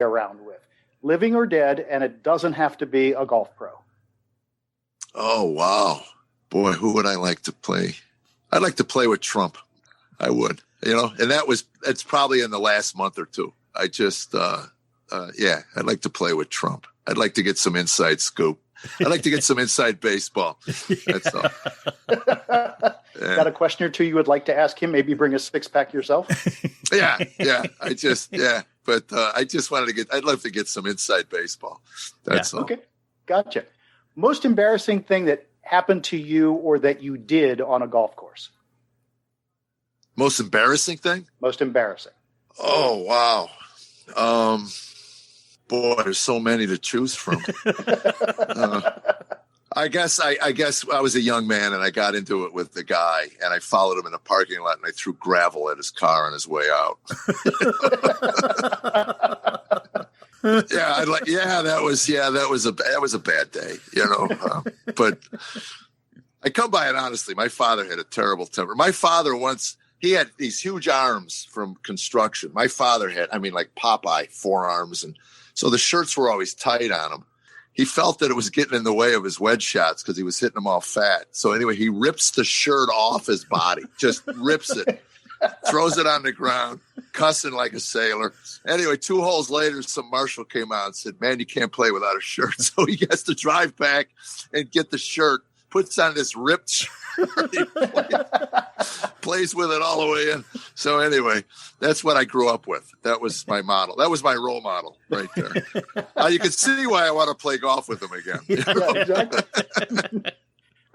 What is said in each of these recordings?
around with, living or dead, and it doesn't have to be a golf pro. Oh, wow. Boy, who would I like to play? I'd like to play with Trump. I would, and it's probably in the last month or two. I just, I'd like to play with Trump. I'd like to get some inside scoop. I'd like to get some inside baseball. That's all. Yeah. Got a question or two you would like to ask him? Maybe bring a 6-pack yourself? Yeah. But I just I'd love to get some inside baseball. That's all. Okay. Gotcha. Most embarrassing thing that happened to you or that you did on a golf course? Most embarrassing thing? Most embarrassing. Oh, wow. Boy, there's so many to choose from. I guess I was a young man and I got into it with the guy and I followed him in a parking lot and I threw gravel at his car on his way out. That was a bad day, but I come by it honestly. My father had a terrible temper. My father he had these huge arms from construction. My father had, like Popeye forearms. And so the shirts were always tight on him. He felt that it was getting in the way of his wedge shots because he was hitting them all fat. So anyway, he rips the shirt off his body, just rips it, throws it on the ground, cussing like a sailor. Anyway, 2 holes later, some marshal came out and said, "Man, you can't play without a shirt." So he has to drive back and get the shirt, puts on this ripped shirt, plays with it all the way in. So anyway, that's what I grew up with. That was my model. That was my role model right there. You can see why I want to play golf with him again. Yeah, exactly.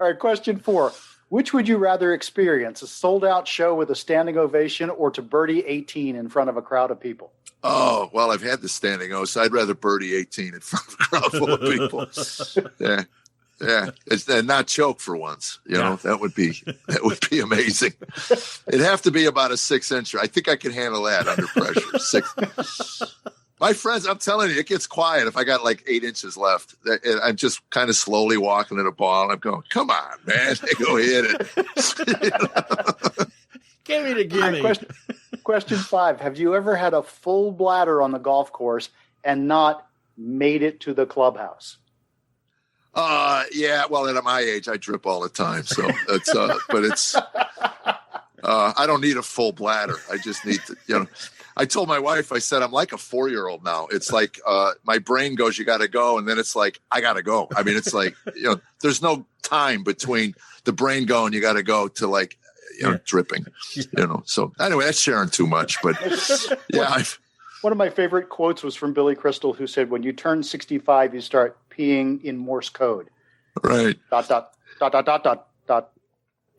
All right, question 4. Which would you rather experience, a sold-out show with a standing ovation or to birdie 18 in front of a crowd of people? Oh, well, I've had the standing O, so I'd rather birdie 18 in front of a crowd full of people. Yeah. Yeah, and not choke for once. That would be amazing. It'd have to be about a 6-incher. I think I can handle that under pressure. 6. My friends, I'm telling you, it gets quiet if I got like 8 inches left. I'm just kind of slowly walking at a ball. And I'm going, "Come on, man, go hit it." Give me the gimme. Question 5: Have you ever had a full bladder on the golf course and not made it to the clubhouse? Yeah. Well, at my age, I drip all the time. So it's, but it's, I don't need a full bladder. I just need to, I told my wife, I said, I'm like a 4-year-old now. It's like, my brain goes, you got to go. And then it's like, I got to go. It's like, there's no time between the brain going, you got to go to like, dripping, so anyway, that's sharing too much, but yeah. One of my favorite quotes was from Billy Crystal, who said, "When you turn 65, you start peeing in Morse code." Right. ...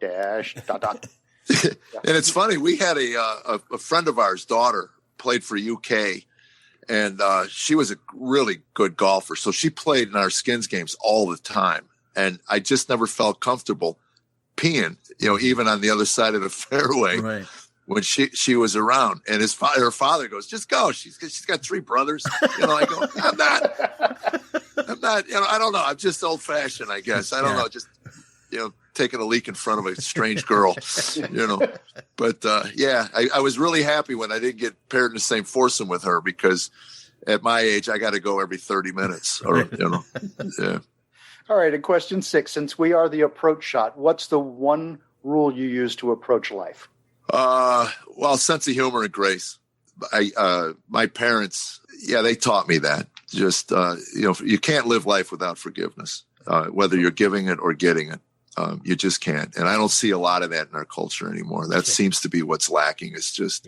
dash ... And it's funny. We had a friend of ours' daughter played for UK, and she was a really good golfer. So she played in our skins games all the time, and I just never felt comfortable peeing, even on the other side of the fairway. Right. When she was around, and her father goes, "Just go. She's got 3 brothers." I go, I'm not. I don't know. I'm just old fashioned, I guess. I don't know. Just taking a leak in front of a strange girl. But yeah, I was really happy when I didn't get paired in the same foursome with her, because at my age I got to go every 30 minutes. Or yeah. All right. And question 6: Since we are the approach shot, what's the one rule you use to approach life? Well, sense of humor and grace. My parents, they taught me that. Just, you can't live life without forgiveness, whether you're giving it or getting it. You just can't. And I don't see a lot of that in our culture anymore. That seems to be what's lacking. It's just,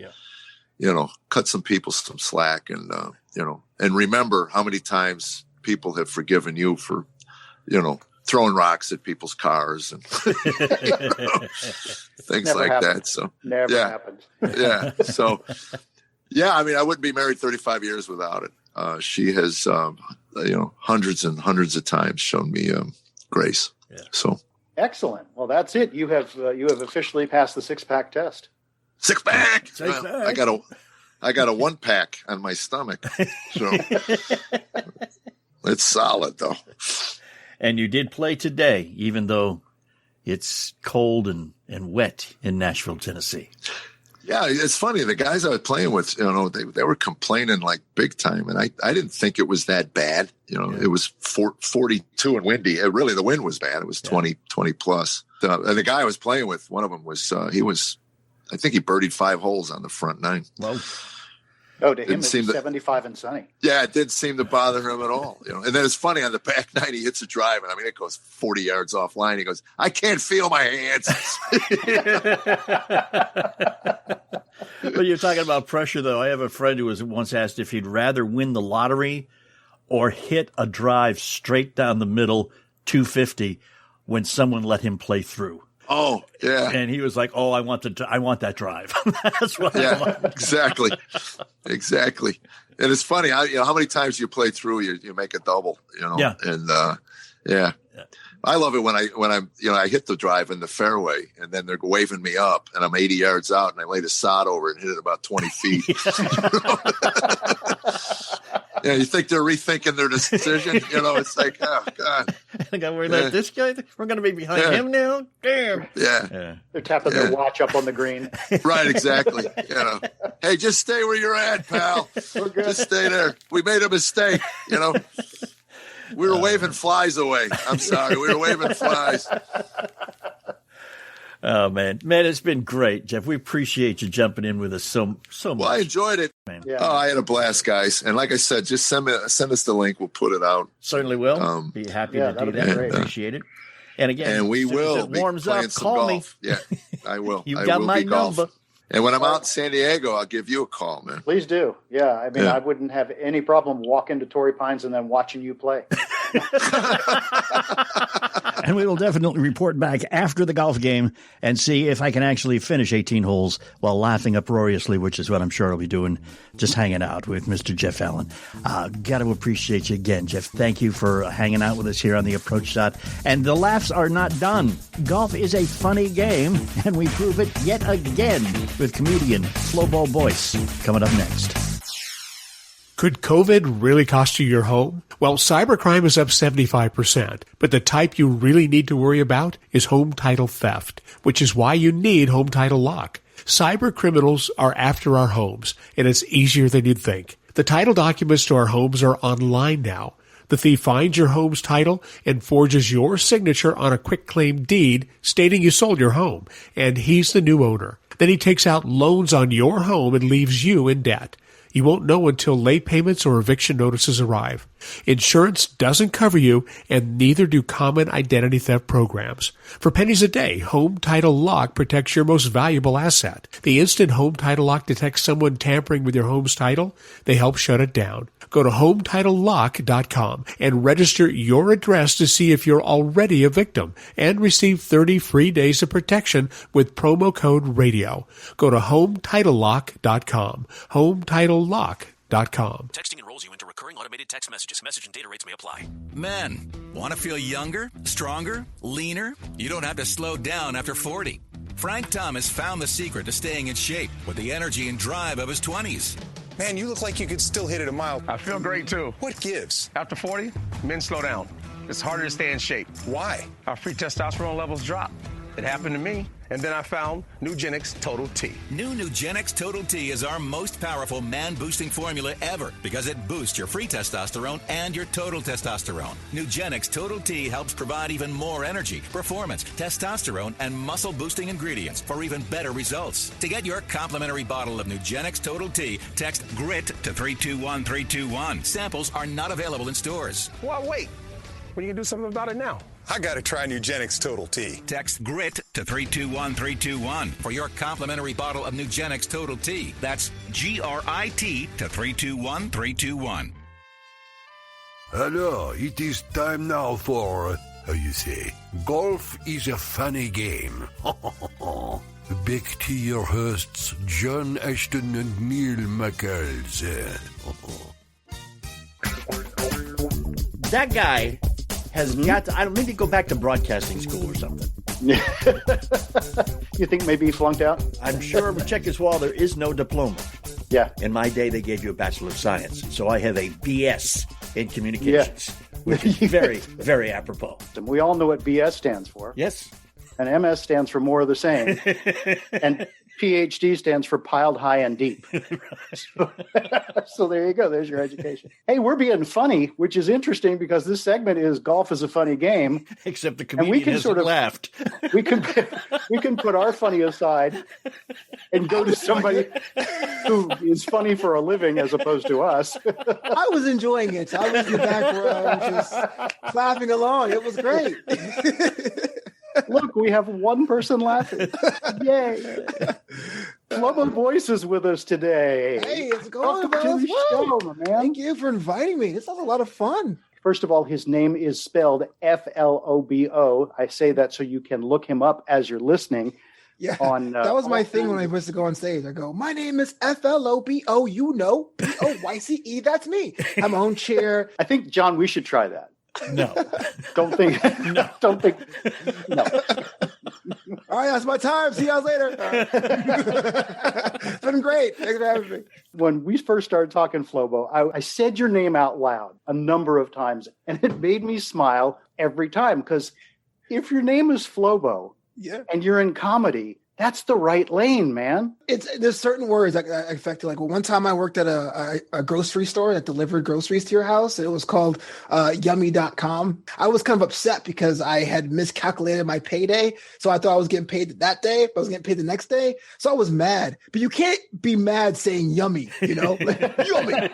cut some people some slack and, and remember how many times people have forgiven you for, throwing rocks at people's cars and things Never like happened. that. So Never happened. Yeah. So, I wouldn't be married 35 years without it. She has, hundreds and hundreds of times shown me grace. Yeah. So excellent. Well, that's it. You have officially passed the 6-pack test. 6-pack. I got a 1-pack on my stomach. So it's solid though. And you did play today, even though it's cold and wet in Nashville, Tennessee. Yeah, it's funny. The guys I was playing with, they were complaining like big time, and I didn't think it was that bad. It was 42 and windy. Really, the wind was bad. It was 20 plus. And the guy I was playing with, one of them was I think he birdied 5 holes on the front 9. Whoa. Oh, to him, it's 75 and sunny. Yeah, it didn't seem to bother him at all. And then it's funny, on the back 9, he hits a drive, and it goes 40 yards offline. He goes, I can't feel my hands. But you're talking about pressure, though. I have a friend who was once asked if he'd rather win the lottery or hit a drive straight down the middle, 250, when someone let him play through. Oh, yeah. And he was like, "Oh, I want that drive." That's what I want. Exactly. And it's funny, how many times you play through, you make a double, Yeah. And I love it when I'm I hit the drive in the fairway, and then they're waving me up, and I'm 80 yards out, and I lay the sod over it and hit it about 20 feet. Yeah, you think they're rethinking their decision? It's like, oh God. I got worried about this guy. We're going to be behind him now. Damn. Yeah. They're tapping their watch up on the green. Right, exactly. Hey, just stay where you're at, pal. We're good. Just stay there. We made a mistake. We were waving flies away. I'm sorry. We were waving flies. Oh, man, it's been great, Jeff. We appreciate you jumping in with us so much. Well, I enjoyed it. Man. Yeah. Oh, I had a blast, guys. And like I said, just send us the link. We'll put it out. Certainly will. Be happy to do that. Great. Appreciate it. And again, and we as soon will as it be warms playing up, some call golf. me. Yeah, I will. You've I got will my be golf. number. And when I'm out in San Diego, I'll give you a call, man. Please do. Yeah, I wouldn't have any problem walking to Torrey Pines and then watching you play. And we will definitely report back after the golf game and see if I can actually finish 18 holes while laughing uproariously, which is what I'm sure I'll be doing, just hanging out with Mr. Jeff Allen. Got to appreciate you again, Jeff. Thank you for hanging out with us here on The Approach Shot. And the laughs are not done. Golf is a funny game, and we prove it yet again with comedian Flobo Boyce coming up next. Could COVID really cost you your home? Well, cybercrime is up 75%, but the type you really need to worry about is home title theft, which is why you need Home Title Lock. Cyber criminals are after our homes, and it's easier than you'd think. The title documents to our homes are online now. The thief finds your home's title and forges your signature on a quitclaim deed stating you sold your home, and he's the new owner. Then he takes out loans on your home and leaves you in debt. You won't know until late payments or eviction notices arrive. Insurance doesn't cover you, and neither do common identity theft programs. For pennies a day, Home Title Lock protects your most valuable asset. The instant Home Title Lock detects someone tampering with your home's title, they help shut it down. Go to HometitleLock.com and register your address to see if you're already a victim, and receive 30 free days of protection with promo code RADIO. Go to HometitleLock.com. HometitleLock.com. Texting enrolls you into recurring automated text messages. Message and data rates may apply. Men, want to feel younger, stronger, leaner? You don't have to slow down after 40. Frank Thomas found the secret to staying in shape with the energy and drive of his 20s. Man, you look like you could still hit it a mile. I feel great, too. What gives? After 40, men slow down. It's harder to stay in shape. Why? Our free testosterone levels drop. It happened to me, and then I found Nugenix Total T. New Nugenix Total T is our most powerful man-boosting formula ever because it boosts your free testosterone and your total testosterone. Nugenix Total T helps provide even more energy, performance, testosterone, and muscle-boosting ingredients for even better results. To get your complimentary bottle of Nugenix Total T, text GRIT to 321321. Samples are not available in stores. Well, wait. When are you going to do something about it now? I got to try Nugenix Total T. Text GRIT to 321321 for your complimentary bottle of Nugenix Total T. That's GRIT to 321321. Hello, it is time now for, how you say, golf is a funny game. Back to your hosts, John Ashton and Neil McCalls. That guy has got to, maybe go back to broadcasting school or something. You think maybe he flunked out? I'm sure, but check his wall, there is no diploma. Yeah. In my day, they gave you a Bachelor of Science. So I have a BS in communications, which is very, very apropos. We all know what BS stands for. Yes. And MS stands for more of the same. And PhD stands for piled high and deep. So there you go. There's your education. Hey, we're being funny, which is interesting because this segment is golf is a funny game. Except the comedian hasn't laughed. We can put our funny aside and go to somebody who is funny for a living as opposed to us. I was enjoying it. I was in the back row just clapping along. It was great. Look, we have one person laughing. Yay. Flobo Boyce is with us today. Hey, it's going Welcome to the show, my man. Thank you for inviting me. This was a lot of fun. First of all, his name is spelled Flobo. I say that so you can look him up as you're listening. Yeah, that was my thing when I was to go on stage. I go, my name is Flobo, you know, Boyce. That's me. I'm my own chair. I think, John, we should try that. No. Don't think. No. Don't think. No. All right, that's my time. See you guys later. It's been great. Thanks for having me. When we first started talking, Flobo, I said your name out loud a number of times, and it made me smile every time because if your name is Flobo and you're in comedy, that's the right lane, man. There's certain words that affect it. Like one time I worked at a grocery store that delivered groceries to your house. It was called yummy.com. I was kind of upset because I had miscalculated my payday. So I thought I was getting paid that day, but I was getting paid the next day. So I was mad. But you can't be mad saying yummy, you know? Like, yummy.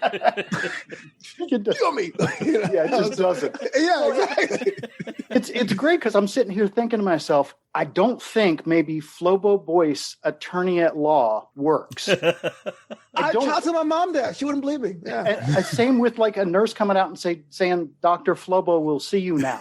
Yummy. You know? Yeah, it just doesn't. Yeah, exactly. It's great because I'm sitting here thinking to myself, I don't think maybe Flobo Boyce, attorney at law, works. I talked to my mom there. She wouldn't believe me. Yeah. And same with like a nurse coming out and saying, Dr. Flobo will see you now.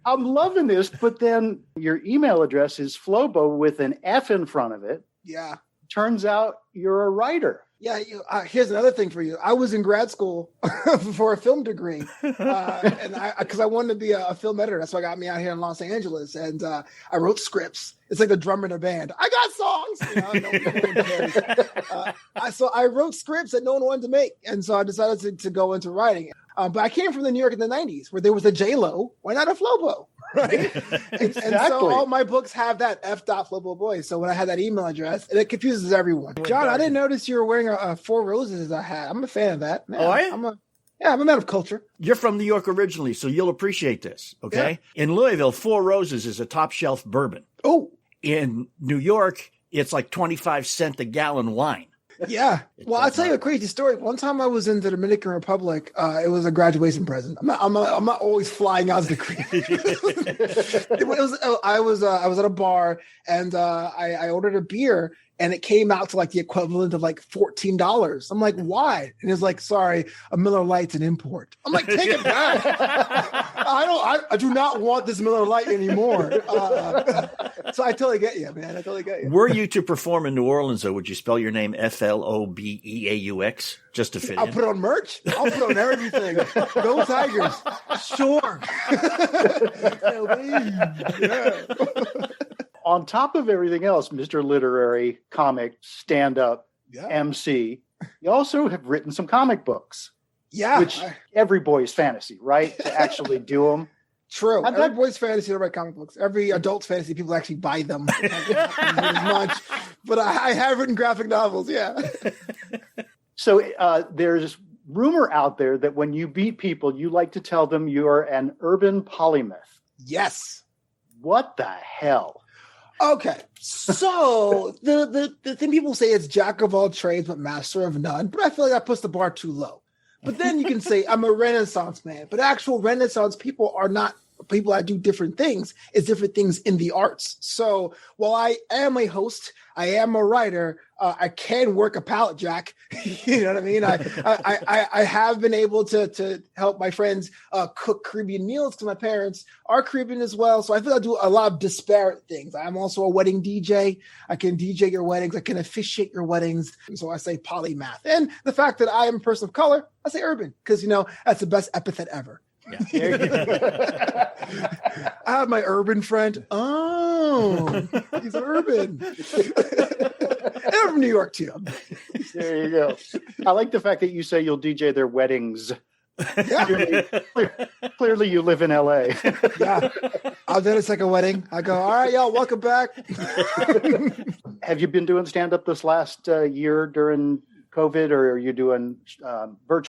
I'm loving this, but then your email address is Flobo with an F in front of it. Yeah. Turns out you're a writer. Yeah, here's another thing for you. I was in grad school for a film degree, and because I wanted to be a film editor. That's why got me out here in Los Angeles, and I wrote scripts. It's like the drummer in a band. I got songs. You know, so I wrote scripts that no one wanted to make, and so I decided to go into writing. But I came from New York in the 90s, where there was a J-Lo. Why not a Flobo? Right? And so all my books have that F.Flobo Boyce. So when I had that email address, and it confuses everyone. John, I didn't notice you were wearing a Four Roses I had. I'm a fan of that. Man, are you? I'm a man of culture. You're from New York originally, so you'll appreciate this, okay? Yeah. In Louisville, Four Roses is a top shelf bourbon. Oh. In New York, it's like 25 cents a gallon wine. Yeah. Well, I'll tell you a crazy story. One time I was in the Dominican Republic. It was a graduation present. I'm not always flying out of the creek. I was at a bar and I ordered a beer and it came out to like the equivalent of like $14. I'm like, why? And it's like, sorry, a Miller Lite's an import. I'm like, take it back. I do not want this Miller Lite anymore. So I totally get you, man. I totally get you. Were you to perform in New Orleans, though, would you spell your name Flobeaux just to fit I'll in? put on merch. I'll put on everything. Go Tigers. Sure. Yeah. On top of everything else, Mr. Literary, comic, stand-up, MC, you also have written some comic books. Yeah. Which every boy's fantasy, right? To actually do them. True. Every boy's fantasy to write comic books. Every adult's fantasy, people actually buy them. As much. But I have written graphic novels, yeah. So there's rumor out there that when you beat people, you like to tell them you're an urban polymath. Yes. What the hell? Okay, so the thing people say is jack of all trades but master of none, but I feel like that puts the bar too low. But then you can say I'm a Renaissance man, but actual Renaissance people are not people that do different things. It's different things in the arts. So while I am a host, I am a writer, I can work a pallet jack. You know what I mean? I have been able to help my friends cook Caribbean meals because my parents are Caribbean as well. So I feel I do a lot of disparate things. I'm also a wedding DJ. I can DJ your weddings. I can officiate your weddings. And so I say polymath. And the fact that I am a person of color, I say urban because, you know, that's the best epithet ever. Yeah. I have my urban friend. Oh, he's urban. And I'm from New York too. There you go. I like the fact that you say you'll DJ their weddings. Clearly you live in LA. Yeah. I'll do it's like a wedding. I go, all right, y'all, welcome back. Have you been doing stand-up this last year during COVID, or are you doing virtual?